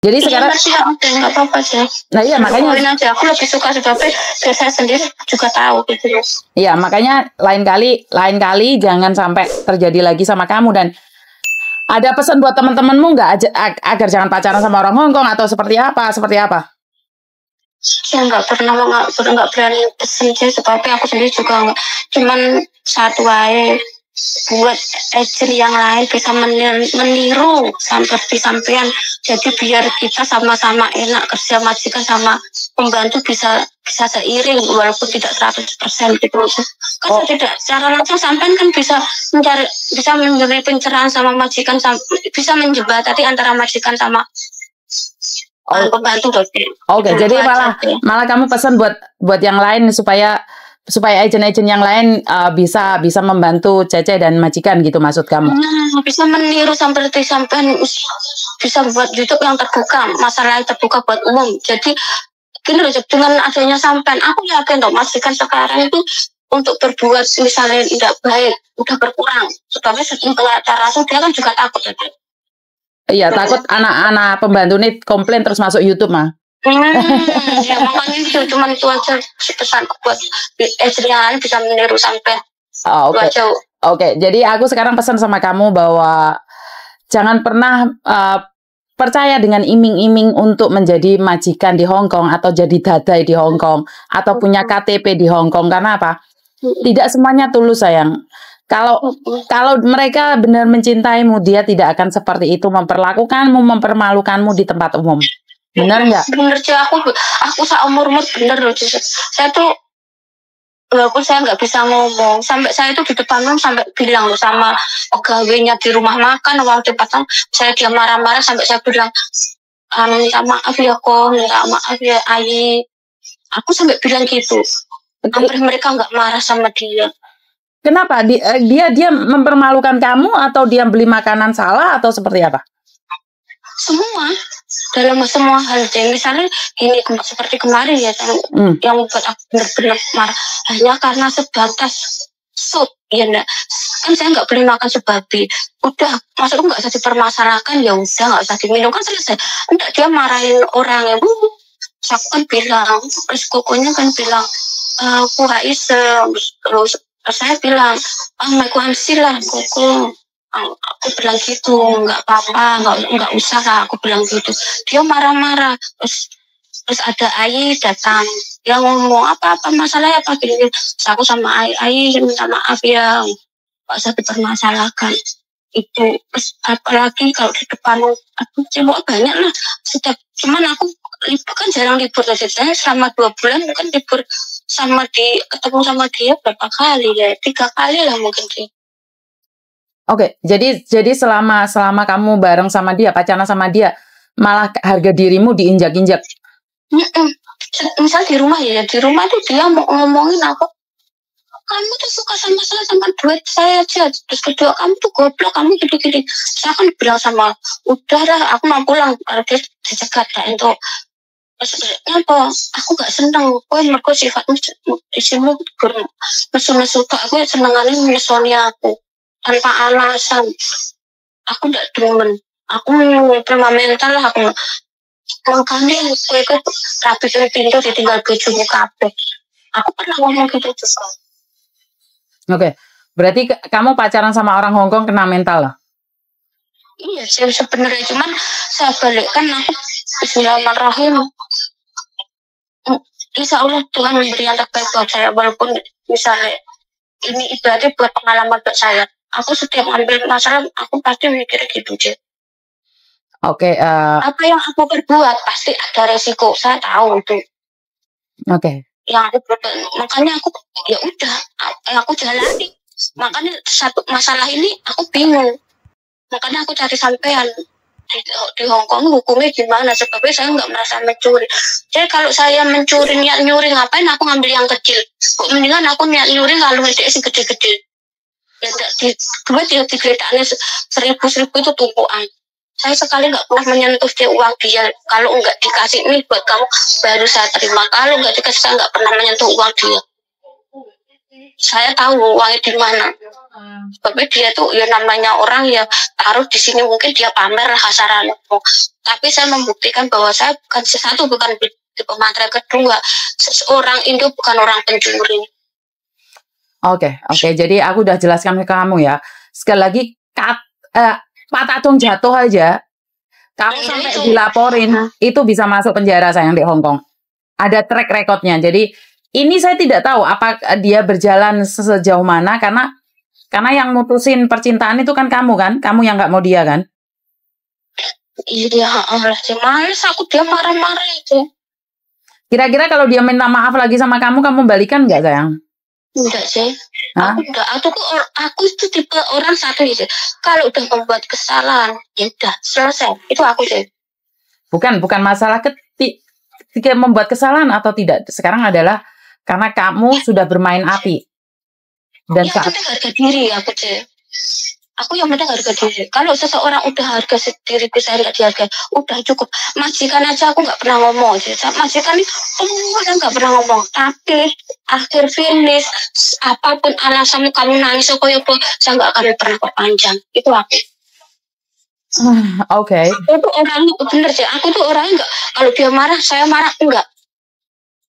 Jadi sekarang nggak apa-apa sih. Nah iya makanya aja. Aku lebih suka sebabnya biar saya sendiri juga tahu gitu. Iya makanya lain kali jangan sampai terjadi lagi sama kamu. Dan ada pesan buat teman-temanmu nggak agar jangan pacaran sama orang Hongkong atau seperti apa? Saya nggak berani pesen sih, sebabnya aku sendiri juga cuman satu aja buat agent yang lain bisa meniru seperti sampean. Jadi biar kita sama-sama enak kerja majikan sama pembantu bisa seiring walaupun tidak 100% gitu. Kan tidak secara langsung sampean kan bisa memberi pencerahan sama majikan, bisa menjembatani antara majikan sama pembantu. Oke, jadi malah kamu pesan buat yang lain supaya agent-agent yang lain bisa membantu Cece dan majikan gitu maksud kamu? Bisa meniru seperti sampean, bisa buat YouTube yang terbuka, masalah terbuka buat umum. Jadi gini loh, dengan adanya sampean, aku yakin dong majikan sekarang itu untuk berbuat misalnya tidak baik udah berkurang. Sebabnya setelah langsung dia kan juga takut jadi. Iya, takut anak-anak pembantu ini komplain terus masuk YouTube mah. Ya makanya itu cuma itu aja pesan buat agent bisa meniru sampai. Oke. Jadi aku sekarang pesan sama kamu bahwa jangan pernah percaya dengan iming-iming untuk menjadi majikan di Hongkong atau jadi dadai di Hongkong atau punya KTP di Hongkong. Karena apa? Tidak semuanya tulus sayang. Kalau mereka benar mencintaimu, dia tidak akan seperti itu memperlakukanmu, mempermalukanmu di tempat umum. Benar nggak? Bener sih, aku seumur-umur bener loh. Saya tuh walaupun saya nggak bisa ngomong, sampai saya itu di depan sampai bilang loh sama pegawainya di rumah makan waktu pasang saya dia marah-marah sampai saya bilang minta maaf ya kok, minta maaf ya Ayi. Aku sampai bilang gitu. Hampir mereka nggak marah sama dia. Kenapa? Dia mempermalukan kamu atau dia beli makanan salah atau seperti apa? Semua. Dalam semua hal. Misalnya ini seperti kemarin ya, yang buat aku benar-benar marah. Hanya karena sebatas sup. Ya enggak. Kan saya nggak beli makan sebabi. Udah, maksudku nggak usah dipermasalahkan, ya udah nggak usah diminum kan selesai. Enggak, dia marahin orang ya. Aku kan bilang, terus kokonya kan bilang, aku nggak bisa. Terus saya bilang, aku amsilah koko. Aku bilang gitu, nggak apa-apa, nggak usah lah, aku bilang gitu. Dia marah-marah, terus ada Ayi datang, dia ngomong apa masalahnya apa gini. Terus aku sama Ayi minta maaf ya, nggak usah dipermasalahkan. Itu terus apalagi kalau di depan aku cewek banyak lah. Cuman aku kan jarang libur aja. Saya selama 2 bulan mungkin libur ketemu sama dia berapa kali ya, 3 kali lah mungkin sih. Oke, jadi selama kamu bareng sama dia, pacaran sama dia, malah harga dirimu diinjak-injak. Misal di rumah tuh dia mau ngomongin aku, kamu tuh suka sama saya sama duit saya aja, terus kedua kamu tuh goblok, kamu gini-gini. Saya kan bilang sama, udahlah aku mau pulang, kalau dia dicegat lah itu. Sebenarnya apa? Aku gak seneng, mereka sifatmu isimu nesu-nesu aku senengannya menyesoni aku tanpa alasan. Aku gak demen, aku temperamental lah aku. Makanya aku rapiin pintu ditinggal bojomu kabeh. Aku pernah ngomong gitu juga. Oke, berarti kamu pacaran sama orang Hongkong kena mental lah? Iya sih sebenarnya, cuman saya balikkan aku Bismillahirrahmanirrahim. Insya Allah Tuhan memberi yang terbaik buat saya, walaupun misalnya ini ibaratnya buat pengalaman buat saya. Aku setiap ambil masalah aku pasti mikir gitu sih. Oke. Apa yang aku berbuat pasti ada resiko, saya tahu itu. Oke. Yang aku berbuat, makanya aku ya udah, aku jalani. Makanya satu masalah ini aku bingung. Makanya aku cari sampean di Hongkong hukumnya gimana, sebabnya saya nggak merasa mencuri. Jadi kalau saya mencuri niat nyuri, ngapain aku ngambil yang kecil? Kok mendingan aku niat nyuri lalu ngedek sing gede-gede. Ya duit yang digeletaknya 1.000 itu tumpuan. Saya sekali nggak pernah menyentuh dia uang dia. Kalau nggak dikasih ini buat kamu baru saya terima. Kalau nggak dikasih saya nggak pernah menyentuh uang dia. Saya tahu uangnya di mana. Tapi dia tuh ya namanya orang ya taruh di sini, mungkin dia pamer lah kasarannya. Tapi saya membuktikan bahwa saya bukan satu, bukan di pemantra. Kedua, seseorang Indo bukan orang pencuri. Oke. Jadi aku udah jelaskan ke kamu ya. Sekali lagi, Pak Tatung jatuh aja, kamu sampai dilaporin, itu bisa masuk penjara sayang di Hong Kong. Ada track recordnya. Jadi ini saya tidak tahu apa dia berjalan sejauh mana, karena yang mutusin percintaan itu kan kamu yang nggak mau dia kan? Iya, males aku, dia marah-marah itu. Kira-kira kalau dia minta maaf lagi sama kamu balikan nggak sayang? Enggak sih. Aku itu tipe orang satu sih. Kalau udah membuat kesalahan, ya udah selesai. Itu aku sih. Bukan masalah ketika membuat kesalahan atau tidak. Sekarang adalah karena kamu sudah bermain api. Dan ya, saat harga diri aku sih. Aku yang penting harga diri. Kalau seseorang udah harga diri saya nggak dihargai, udah cukup. Majikan aja aku nggak pernah ngomong. Majikan itu saya nggak pernah ngomong. Tapi akhir finish, apapun alasanmu kamu nangis, saya nggak akan pernah perpanjang. Itu aku. Oke. Aku tuh orangnya bener sih. Aku tuh orangnya nggak. Kalau dia marah, saya marah enggak.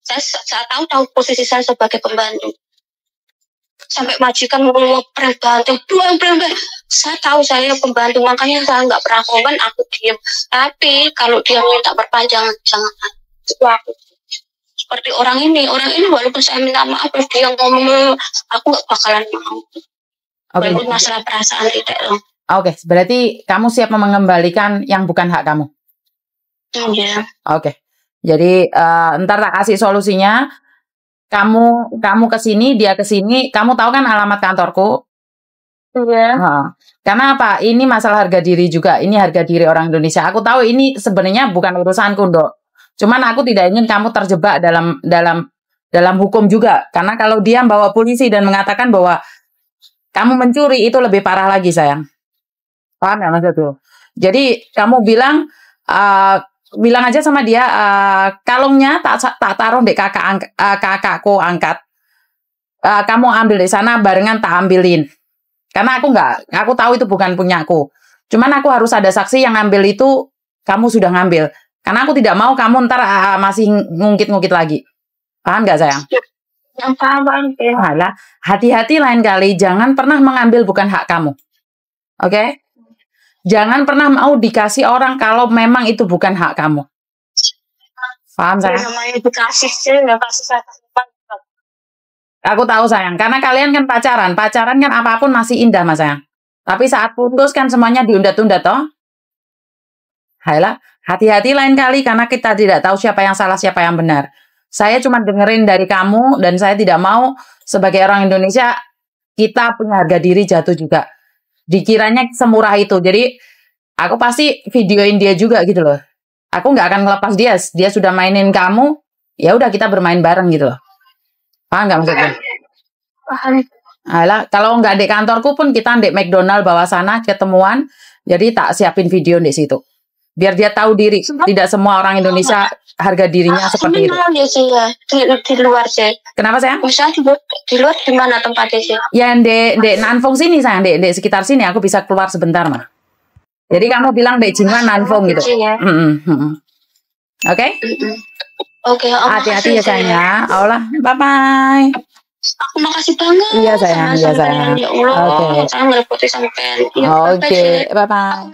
Saya tahu posisi saya sebagai pembantu. Sampai majikan mau pembantu, saya tahu saya pembantu, makanya saya nggak pernah komen, aku diem. Tapi kalau dia minta perpanjangan, jangan. Aku seperti orang ini walaupun saya minta maaf, dia ngomong, aku nggak bakalan mau. Walaupun masalah perasaan tidak loh. Oke, berarti kamu siap mengembalikan yang bukan hak kamu? Iya. Oke. Jadi ntar tak kasih solusinya. Kamu ke sini, dia ke sini. Kamu tahu kan alamat kantorku? Iya. Karena apa? Ini masalah harga diri juga. Ini harga diri orang Indonesia. Aku tahu ini sebenarnya bukan urusanku, Dok. Cuman aku tidak ingin kamu terjebak dalam hukum juga. Karena kalau dia bawa polisi dan mengatakan bahwa kamu mencuri, itu lebih parah lagi, sayang. Paham ya maksudku? Jadi kamu bilang aja sama dia, kalungnya tak taruh di kakakku angkat. Kamu ambil di sana, barengan tak ambilin. Karena aku tahu itu bukan punyaku. Cuman aku harus ada saksi yang ngambil itu, kamu sudah ngambil. Karena aku tidak mau kamu ntar masih ngungkit-ngungkit lagi. Paham nggak sayang? Yang paham banget ya. Hati-hati lain kali, jangan pernah mengambil bukan hak kamu. Oke? Jangan pernah mau dikasih orang kalau memang itu bukan hak kamu. Paham sayang? Namanya dikasih sih, nggak kasih saya. Aku tahu sayang, karena kalian kan pacaran kan apapun masih indah mas sayang. Tapi saat putus kan semuanya diunda-tunda toh. Hayalah, hati-hati lain kali karena kita tidak tahu siapa yang salah siapa yang benar. Saya cuma dengerin dari kamu dan saya tidak mau sebagai orang Indonesia kita punya harga diri jatuh juga. Dikiranya semurah itu. Jadi aku pasti videoin dia juga gitu loh. Aku nggak akan ngelepas dia. Dia sudah mainin kamu, ya udah kita bermain bareng gitu loh. Paham nggak maksudnya? Paham. Alah, kalau nggak di kantorku pun kita di McDonald bawah sana ketemuan. Jadi tak siapin video di situ. Biar dia tahu diri. Tidak semua orang Indonesia harga dirinya seperti itu. Di luar sih. Kenapa sayang? Misalnya di luar di mana tempatnya sih? Ya di Nanfong sini sayang, di sekitar sini aku bisa keluar sebentar mah. Jadi kamu bilang di Jingwan Nanfong gitu. Oke? Oke. Hati-hati ya sayang ya. Allah, bye-bye. Aku makasih banget. Iya sayang, iya sayang. Ya Allah, saya ngerepotin sampean. Oke, bye-bye.